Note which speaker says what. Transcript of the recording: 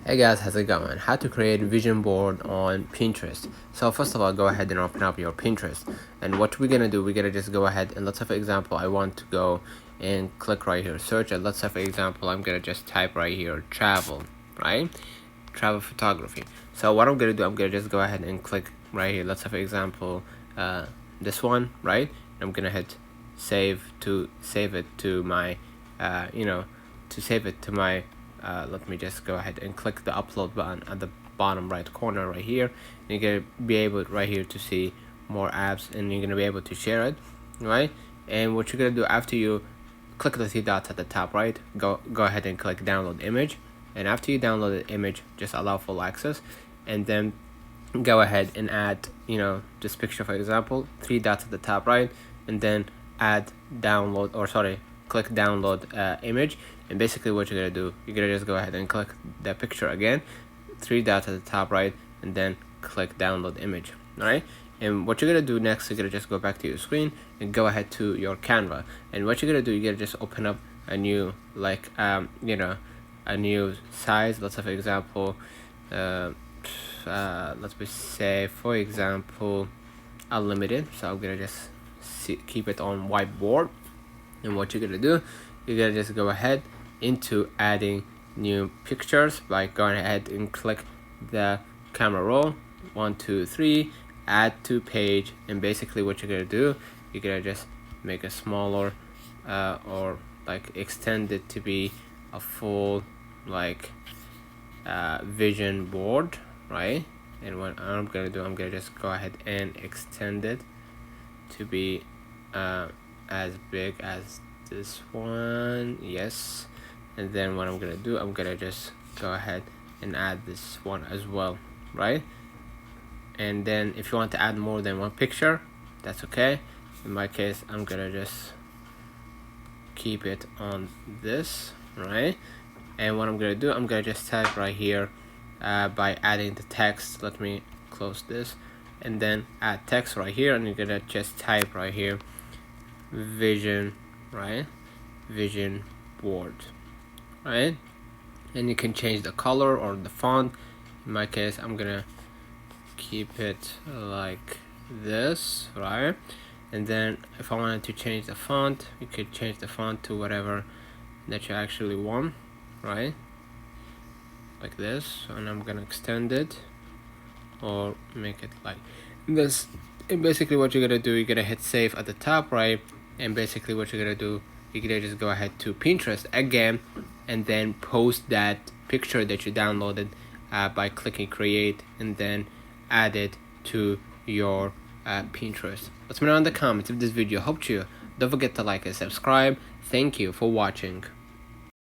Speaker 1: Hey guys, how's it going? How to create a vision board on Pinterest. So first of all, go ahead and open up your Pinterest, and what we're gonna do, we're gonna just go ahead and let's say for example I want to go and click right here search, and let's say for example I'm gonna just type right here travel, right? Travel photography. So what I'm gonna do, I'm gonna just go ahead and click right here, let's say for example this one, right? I'm gonna hit save to save it to my let me just go ahead and click the upload button at the bottom right corner right here, and you're gonna be able right here to see more apps, and you're gonna be able to share it, right? And what you're gonna do after you click the three dots at the top right, go ahead and click download image, and after you download the image, just allow full access, and then go ahead and add this picture, for example, three dots at the top right, and then add download, or sorry, click download image. And basically what you're gonna do, you're gonna just go ahead and click the picture again, three dots at the top right, and then click download image. All right, and what you're gonna do next, you're gonna just go back to your screen and go ahead to your Canva, and what you're gonna do, you're gonna just open up a new a new size. Let's say for example let's say for example unlimited. So I'm gonna just keep it on whiteboard. And what you're gonna do, you're gonna just go ahead into adding new pictures by going ahead and click the camera roll, 1 2 3, add to page. And basically what you're gonna do, you're gonna just make a smaller or like extend it to be a full vision board, right? And what I'm gonna do, I'm gonna just go ahead and extend it to be as big as this one, yes. And then what I'm gonna do, I'm gonna just go ahead and add this one as well, right? And then if you want to add more than one picture, that's okay. In my case, I'm gonna just keep it on this, right? And what I'm gonna do, I'm gonna just type right here by adding the text. Let me close this, and then add text right here, and you're gonna just type right here vision, right? Vision board, right? And you can change the color or the font. In my case, I'm gonna keep it like this, right? And then if I wanted to change the font, you could change the font to whatever that you actually want, right? Like this. And I'm gonna extend it or make it like this. And basically what you're gonna do, you're gonna hit save at the top right, and basically what you're gonna do, you're gonna just go ahead to Pinterest again, and then post that picture that you downloaded by clicking create, and then add it to your Pinterest. Let me know in the comments if this video helped you. Don't forget to like and subscribe. Thank you for watching.